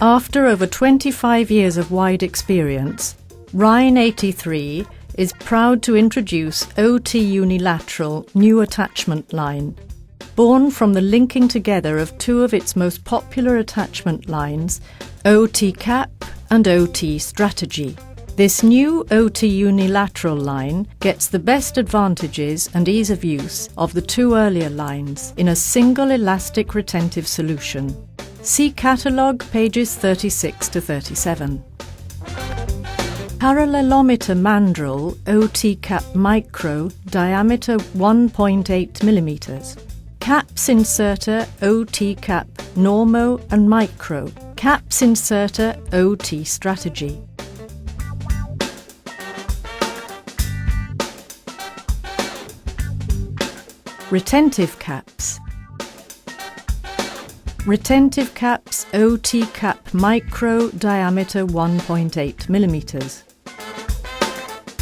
After over 25 years of wide experience, Rhein83 is proud to introduce OT Unilateral new attachment line. Born from the linking together of two of its most popular attachment lines, OT Cap and OT Strategy. This new OT Unilateral line gets the best advantages and ease of use of the two earlier lines in a single elastic retentive solution. See catalogue pages 36 to 37. Parallelometer mandrel OT Cap Micro, diameter 1.8 mm. Caps inserter OT Cap Normo and Micro. Caps inserter OT Strategy. Retentive caps. Retentive caps OT Cap Micro, diameter 1.8 mm.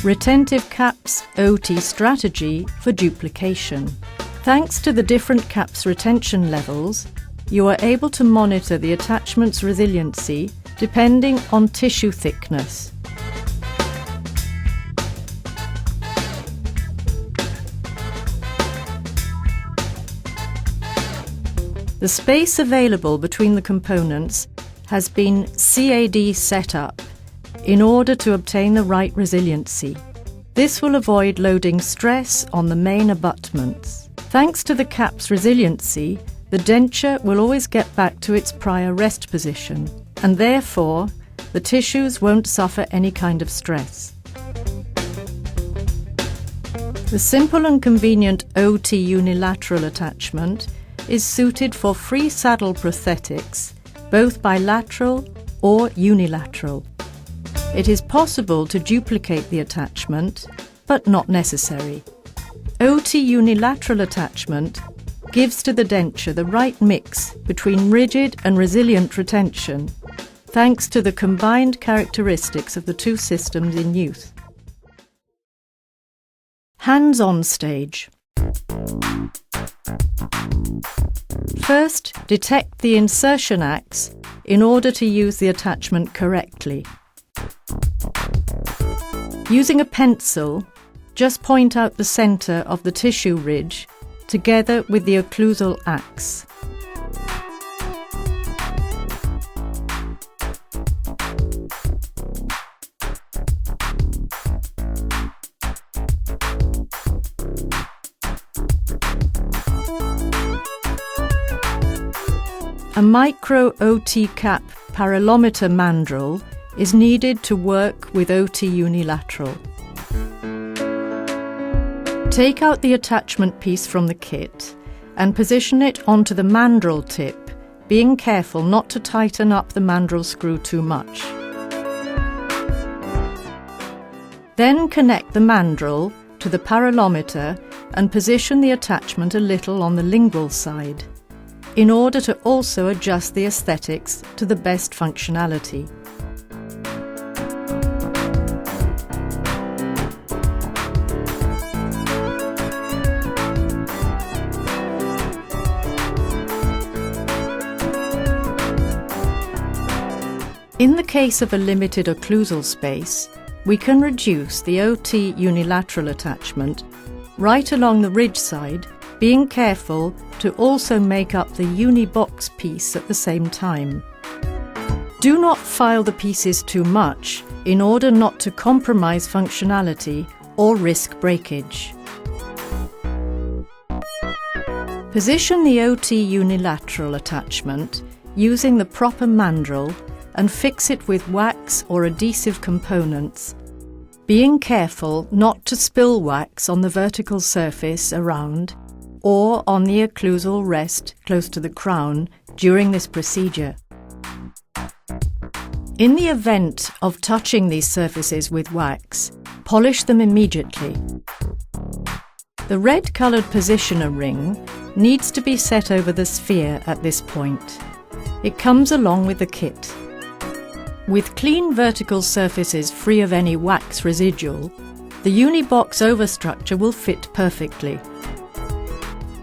Retentive caps OT Strategy for duplication. Thanks to the different caps retention levels, you are able to monitor the attachment's resiliency depending on tissue thickness. The space available between the components has been CAD set up in order to obtain the right resiliency. This will avoid loading stress on the main abutments. Thanks to the cap's resiliency, the denture will always get back to its prior rest position, and therefore the tissues won't suffer any kind of stress. The simple and convenient OT Unilateral attachment is suited for free saddle prosthetics, both bilateral or unilateral. It is possible to duplicate the attachment, but not necessary. OT Unilateral attachment gives to the denture the right mix between rigid and resilient retention, thanks to the combined characteristics of the two systems in use. Hands-on stage. First, detect the insertion axe in order to use the attachment correctly. Using a pencil, just point out the centre of the tissue ridge together with the occlusal axe. A micro OT Cap parallelometer mandrel is needed to work with OT Unilateral. Take out the attachment piece from the kit and position it onto the mandrel tip, being careful not to tighten up the mandrel screw too much. Then connect the mandrel to the parallelometer and position the attachment a little on the lingual side, in order to also adjust the aesthetics to the best functionality. In the case of a limited occlusal space, we can reduce the OT Unilateral attachment right along the ridge side, being careful to also make up the uni-box piece at the same time. Do not file the pieces too much in order not to compromise functionality or risk breakage. Position the OT Unilateral attachment using the proper mandrel and fix it with wax or adhesive components, being careful not to spill wax on the vertical surface around or on the occlusal rest close to the crown during this procedure. In the event of touching these surfaces with wax, polish them immediately. The red-coloured positioner ring needs to be set over the sphere at this point. It comes along with the kit. With clean vertical surfaces free of any wax residual, the uni-box overstructure will fit perfectly.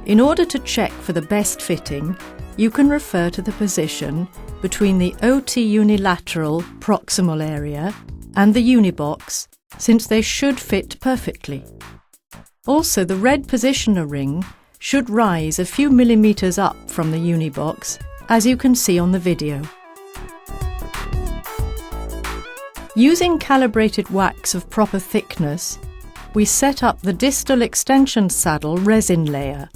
In order to check for the best fitting, you can refer to the position between the OT Unilateral proximal area and the unibox, since they should fit perfectly. Also, the red positioner ring should rise a few millimeters up from the unibox, as you can see on the video. Using calibrated wax of proper thickness, we set up the distal extension saddle resin layer.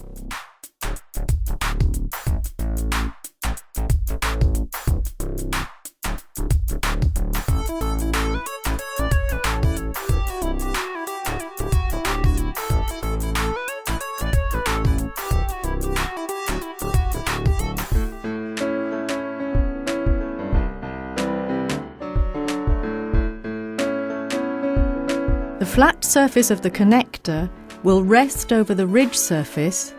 The flat surface of the connector will rest over the ridge surface.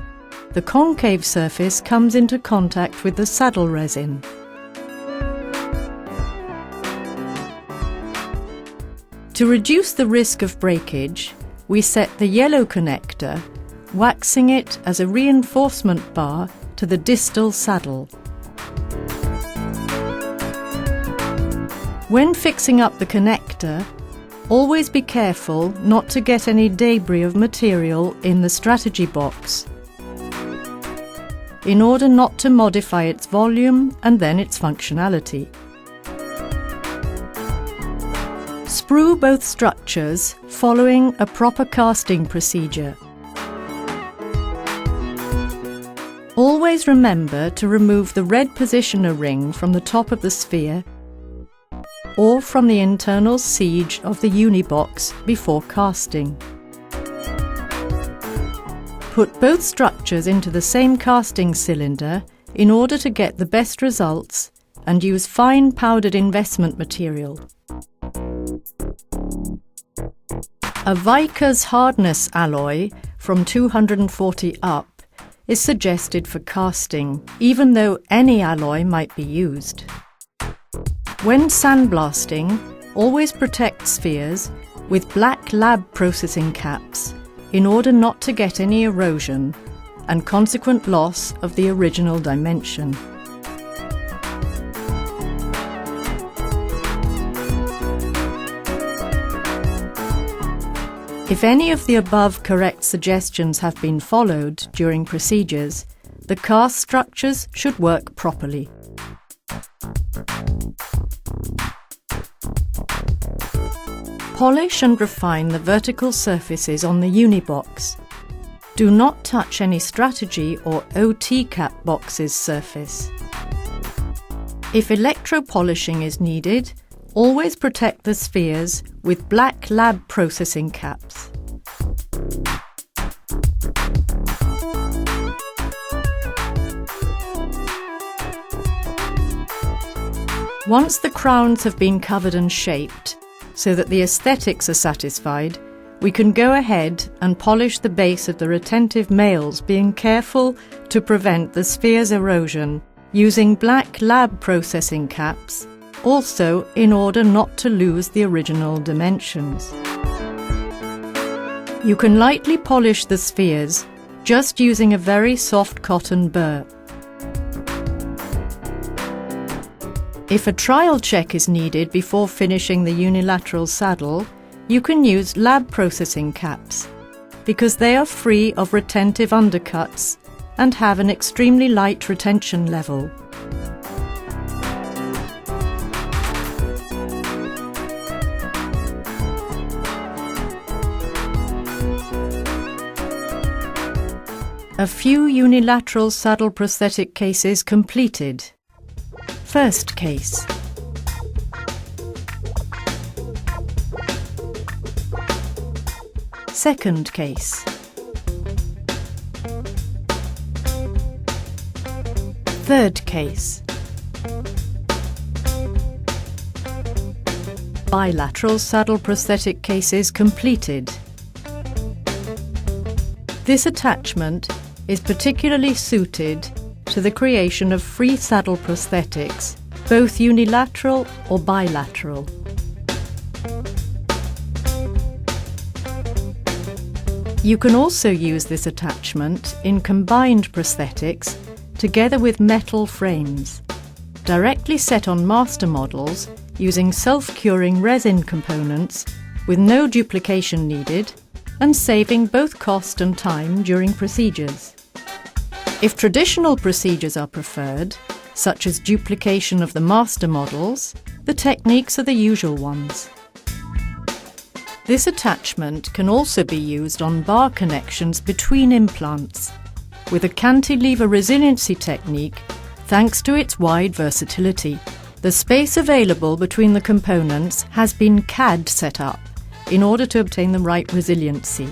The concave surface comes into contact with the saddle resin. To reduce the risk of breakage, we set the yellow connector, waxing it as a reinforcement bar to the distal saddle. When fixing up the connector, always be careful not to get any debris of material in the strategy box, in order not to modify its volume and then its functionality. Sprue both structures following a proper casting procedure. Always remember to remove the red positioner ring from the top of the sphere or from the internal siege of the unibox before casting. Put both structures into the same casting cylinder in order to get the best results, and use fine powdered investment material. A Vickers hardness alloy from 240 up is suggested for casting, even though any alloy might be used. When sandblasting, always protect spheres with black lab processing caps in order not to get any erosion and consequent loss of the original dimension. If any of the above correct suggestions have been followed during procedures, the cast structures should work properly. Polish and refine the vertical surfaces on the unibox. Do not touch any strategy or OT cap box's surface. If electro-polishing is needed, always protect the spheres with black lab processing caps. Once the crowns have been covered and shaped, so that the aesthetics are satisfied, we can go ahead and polish the base of the retentive males, being careful to prevent the sphere's erosion, using black lab processing caps, also in order not to lose the original dimensions. You can lightly polish the spheres just using a very soft cotton burr. If a trial check is needed before finishing the unilateral saddle, you can use lab processing caps, because they are free of retentive undercuts and have an extremely light retention level. A few unilateral saddle prosthetic cases completed. First case. Second case. Third case. Bilateral saddle prosthetic cases completed. This attachment is particularly suited to the creation of free saddle prosthetics, both unilateral or bilateral. You can also use this attachment in combined prosthetics together with metal frames directly set on master models using self-curing resin components with no duplication needed and saving both cost and time during procedures. If traditional procedures are preferred, such as duplication of the master models, the techniques are the usual ones. This attachment can also be used on bar connections between implants, with a cantilever resiliency technique thanks to its wide versatility. The space available between the components has been CAD set up in order to obtain the right resiliency.